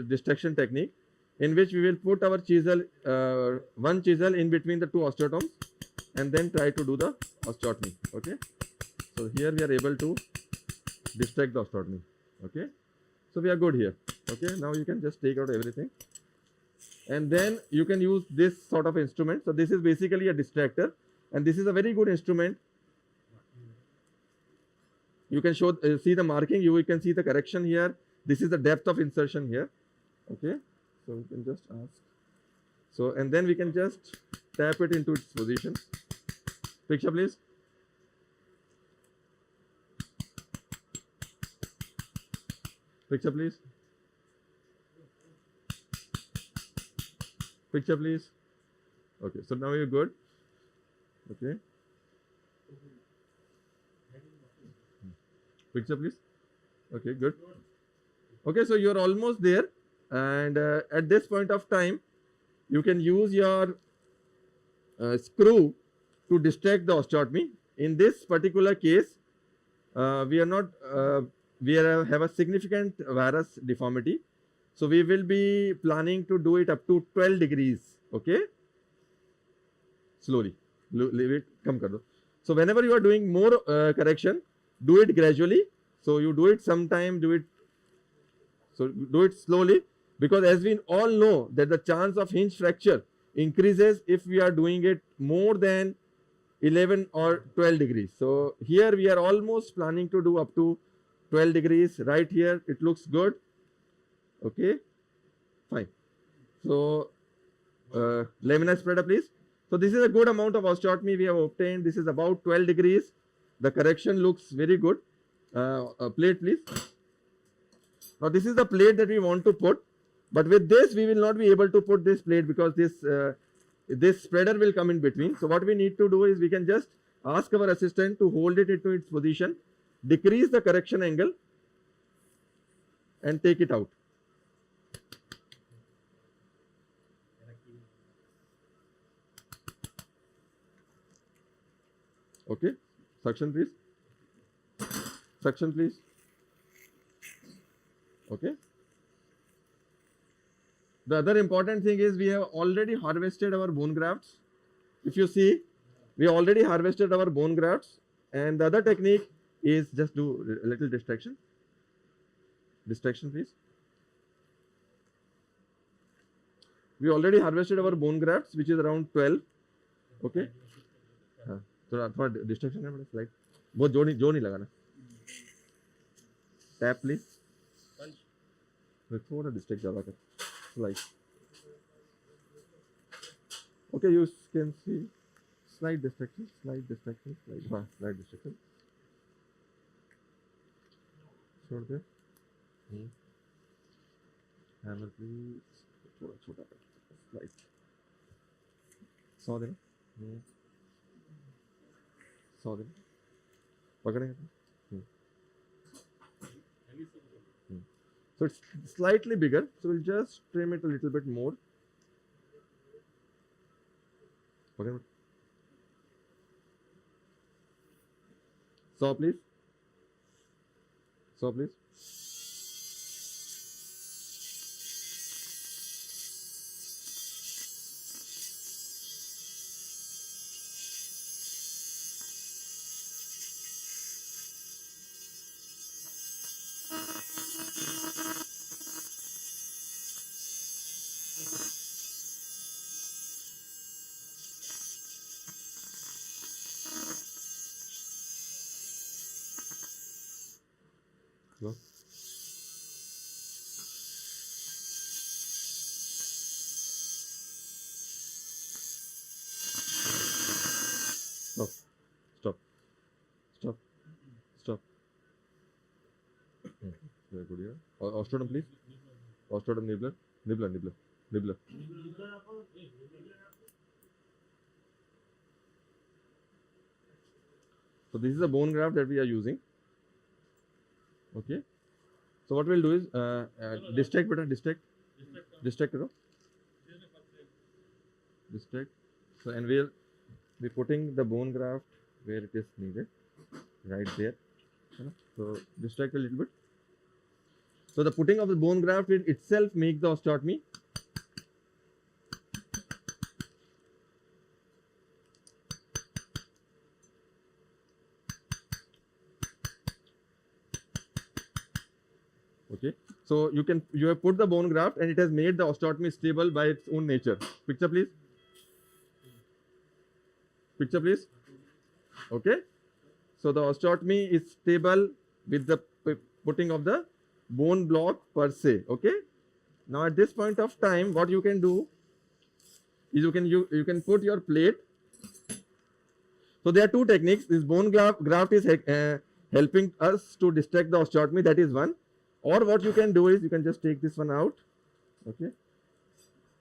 distraction technique, in which we will put our chisel, one chisel in between the two osteotomes, and then try to do the osteotomy. Okay, so here we are able to distract the osteotomy. Okay, so we are good here. Okay, now you can just take out everything, and then you can use this sort of instrument. So this is basically a distractor, and this is a very good instrument. You can see the marking. You can see the correction here. This is the depth of insertion here. Okay, so we can just ask. So and then we can just tap it into its position. Picture please. Picture please. Picture please. Okay, so now you're good. Okay. Picture please. Okay, good. Okay, so you're almost there, and at this point of time you can use your screw to distract the osteotomy. In this particular case, we are not have a significant varus deformity, so we will be planning to do it up to 12 degrees. Okay, slowly leave it, come kar do. So whenever you are doing more correction, do it gradually. So you do it sometime, do it slowly, because as we all know that the chance of hinge fracture increases if we are doing it more than 11 or 12 degrees. So here we are almost planning to do up to 12 degrees. Right here it looks good. Okay, fine. So lamina spreader please. So this is a good amount of osteotomy we have obtained. This is about 12 degrees. The correction looks very good. Plate please. Now this is the plate that we want to put, but with this we will not be able to put this plate because this spreader will come in between. So what we need to do is we can just ask our assistant to hold it into its position, decrease the correction angle and take it out. Okay, suction please. Suction please. Okay. The other important thing is we have already harvested our bone grafts. If you see, we already harvested our bone grafts, and the other technique is just do a little distraction. Distraction please. We already harvested our bone grafts, which is around 12. Okay. थोड़ा distraction है, slide बहुत जो नहीं लगाना. Tap please. थोड़ा distract ज़्यादा कर. Slide. Okay, you can see slide distraction, slide distraction, slide. हाँ, स्लाइड डिस्ट्रैक्शन छोड़ दे. Hammer please. थोड़ा छोटा कर. स्लाइड 100 देना. 100 देना. पकड़ेंगे. So it's slightly bigger, so we'll just trim it a little bit more. Okay. Saw please. Saw please. Go. Stop. Stop. Stop. Stop. Very good here. Osteotomy please. Osteotomy nibbler. Nibbler. Nibbler. Nibbler. So this is the bone graft that we are using. Okay. So what we'll do is distract better, distract. Distract karo. Distract. So and we'll be putting the bone graft where it is needed, right there. So distract a little bit. So the putting of the bone graft will itself make the osteotomy. Okay, so you have put the bone graft and it has made the osteotomy stable by its own nature. Picture please. Picture please. Okay, so the osteotomy is stable with the putting of the bone block per se. Okay, now at this point of time what you can do is you can put your plate. So there are two techniques. This bone graft is helping us to distract the osteotomy, that is one. Or what you can do is you can just take this one out. Okay,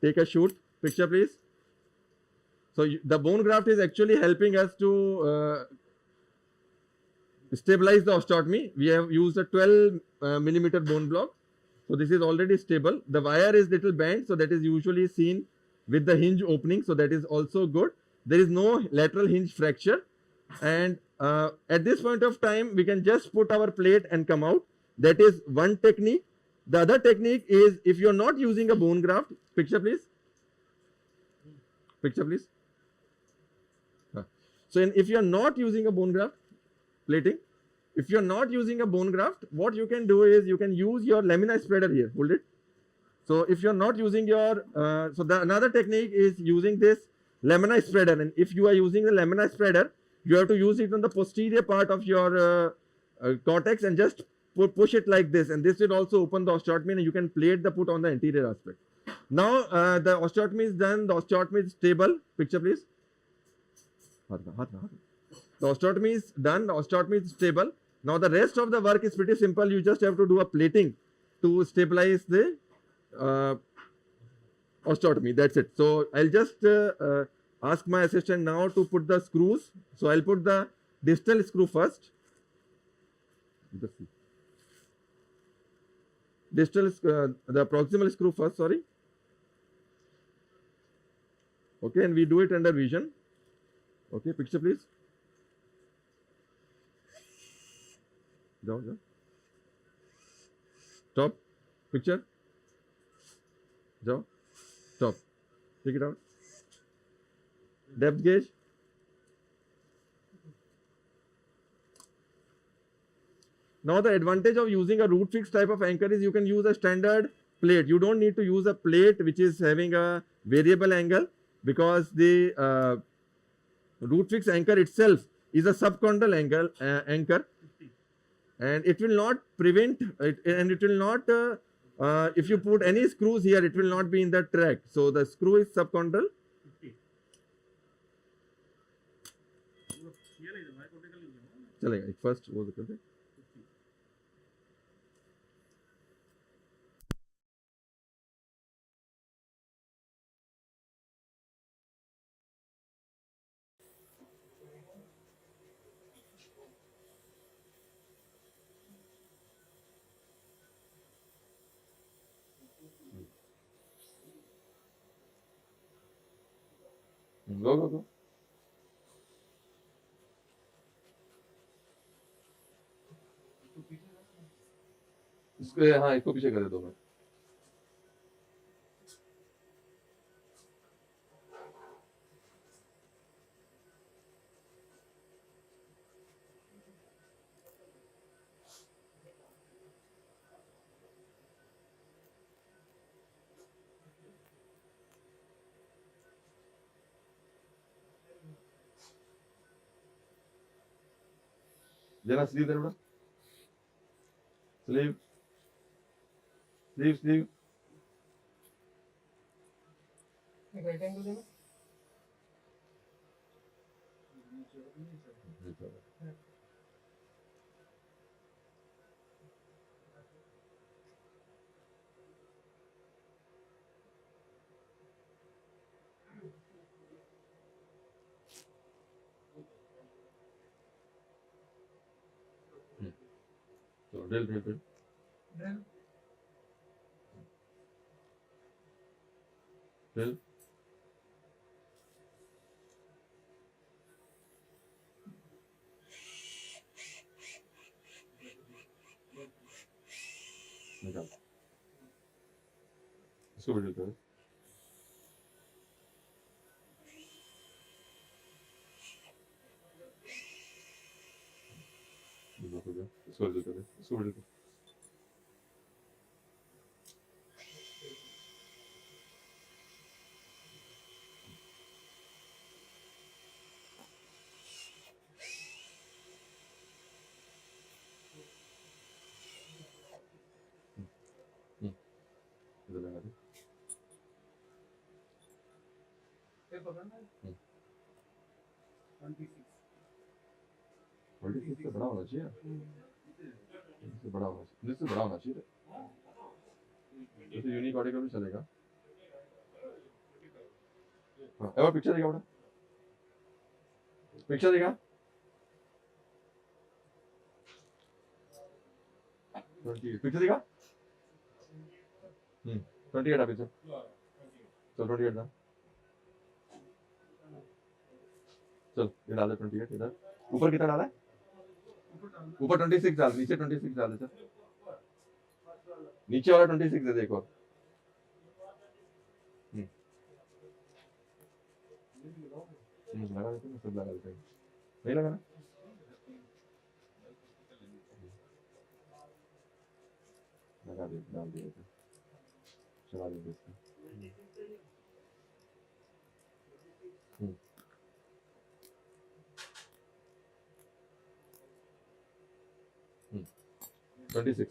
take a shoot. Picture please. So the bone graft is actually helping us to stabilize the osteotomy. We have used a 12 millimeter bone block. So this is already stable. The wire is little bent, so that is usually seen with the hinge opening. So that is also good. There is no lateral hinge fracture. And at this point of time, we can just put our plate and come out. That is one technique. The other technique is if you are not using a bone graft. Picture please. Picture please. So if you are not using a bone graft, plating. If you are not using a bone graft, what you can do is you can use your lamina spreader here. Hold it. So if you are not using your, another technique is using this lamina spreader. And if you are using the lamina spreader, you have to use it on the posterior part of your cortex and just push it like this, and this will also open the osteotomy and you can plate the put on the anterior aspect. Now the osteotomy is done, the osteotomy is stable. Picture please. The osteotomy is done, the osteotomy is stable. Now the rest of the work is pretty simple. You just have to do a plating to stabilize the osteotomy. That's it. So I'll just ask my assistant now to put the screws. So I'll put the distal screw first. The proximal screw first, sorry. Okay, and we do it under vision. Okay, picture please. Down. Stop. Picture. Down. Stop. Take it out. Depth gauge. Now the advantage of using a RootFix type of anchor is you can use a standard plate. You don't need to use a plate which is having a variable angle, because the RootFix anchor itself is a subchondral anchor, and it will not prevent it, and it will not if you put any screws here, it will not be in the track. So the screw is subchondral. चलेगा first वो करते हैं. Go. हाँ, इसको पीछे कर दे 2 minute. जरा sleeve दे बेटा. स्लीव. राइट एंगल देना. So drill. ड्रिल. निकाल. इसको भी drill कर. इसको drill कर. इधर लगा दे. ये पकड़ना है. 26 से बड़ा होना चाहिए. इससे बड़ा होना चाहिए. जैसे यूनिक ऑडियो भी चलेगा. हाँ, एक बार पिक्चर देखा बेटा. पिक्चर देखा. 28 पिक्चर देखा. 28 आ पिक्चर. चल 28 ना. चल ये डाल दे 28 इधर. ऊपर कितना डाला है? ऊपर 26 डाल. नीचे 26 डाल दे. चल नीचे वाला 26 दे दे एक और. लगा देते हैं. सब लगा देते हैं. नहीं लगा ना. लगा दे. डाल दिया. चला देंगे इसको. 26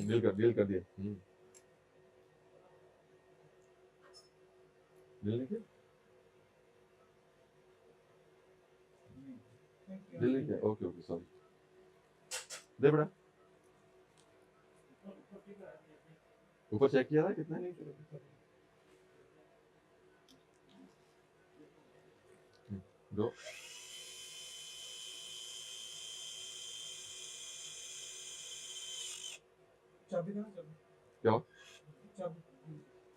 डील कर दिए. डील नहीं किया. Okay sorry. दे बेटा, ऊपर चेक किया था कितना नहीं? दो चाबी देना, चाबी क्या हो? चाबी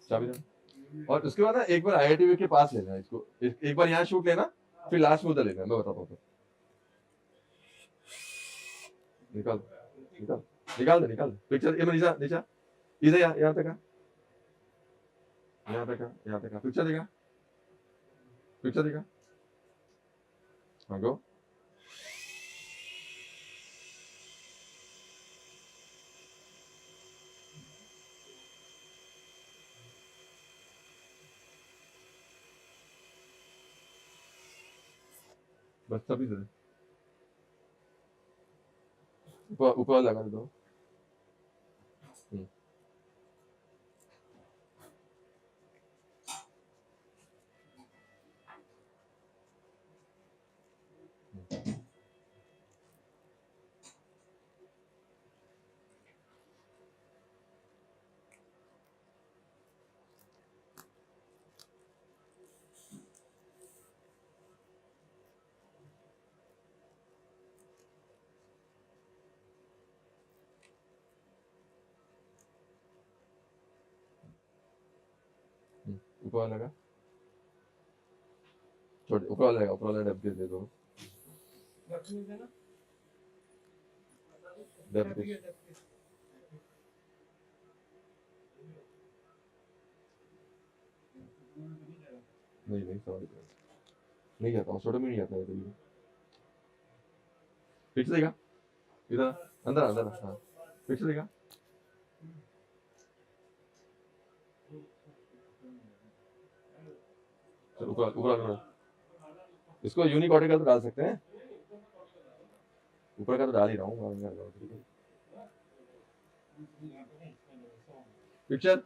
चाबी देना। और उसके बाद ना एक बार IITV के पास लेना इसको, एक बार यहाँ शूट लेना, फिर लास्ट में उधर लेना, मैं बताता हूँ। निकाल निकाल निकाल दे, निकाल दे पिक्चर। ये नीचा नीचा, इधर यहाँ तक, यहाँ तक पिक्चर देगा, पिक्चर देगा। हाँ गो। बस सभी दे, ऊपर ऊपर लगा दो। ऊपर लगा, छोड़ ऊपर लगा, ऊपर वाला डब दे दो, रख नहीं देना, डब चाबी है, चाबी नहीं नहीं सॉरी, नहीं जाता हूँ, छोटा में नहीं जाता है कभी। पिक्चर देगा, इधर अंदर अंदर, हाँ पिक्चर देगा। चलो ऊपर ऊपर, इसको यूनिक ऑर्डर का तो डाल सकते हैं, ऊपर का तो डाल ही रहा हूँ। पिक्चर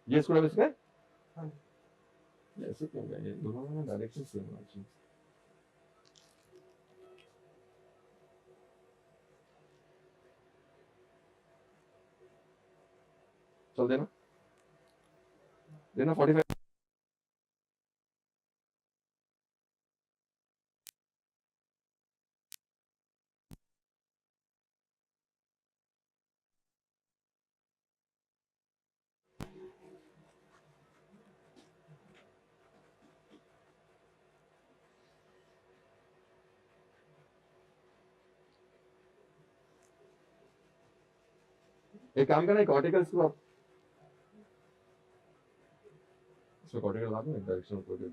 ये स्क्रू इसका है? हाँ ऐसे क्यों गया? ये दोनों में डायरेक्शन सेम होना चाहिए। चल देना, देना 45। एक काम करना, एक ऑर्टिकल स्क्रू आप इसमें ऑर्टिकल लगा दो, एक directional ऑर्टिकल।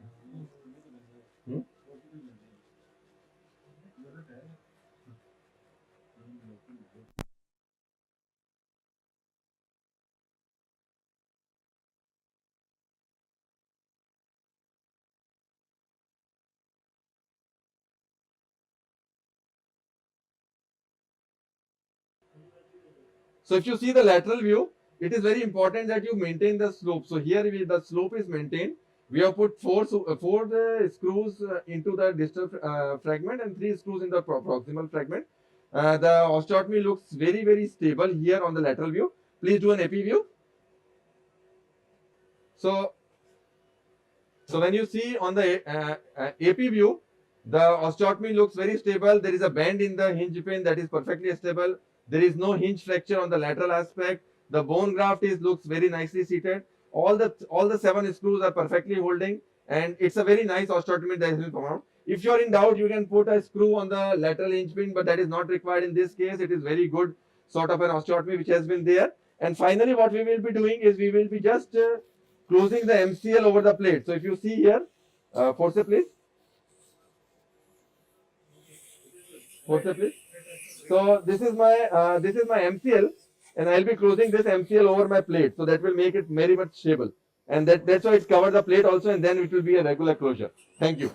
So if you see the lateral view, it is very important that you maintain the slope. So here the slope is maintained. We have put four screws into the distal fragment and 3 screws in the proximal fragment. The osteotomy looks very stable here on the lateral view. Please do an AP view. So when you see on the AP view, the osteotomy looks very stable. There is a bend in the hinge pin that is perfectly stable. There is no hinge fracture on the lateral aspect. The bone graft looks very nicely seated. All the 7 screws are perfectly holding, and it's a very nice osteotomy that has been performed. If you are in doubt, you can put a screw on the lateral hinge pin, but that is not required in this case. It is very good sort of an osteotomy which has been there. And finally, what we will be doing is we will be just closing the MCL over the plate. So if you see here, force please. Force please. So this is my MCL, and I'll be closing this MCL over my plate, so that will make it very much stable. And that's why it covers the plate also, and then it will be a regular closure. Thank you.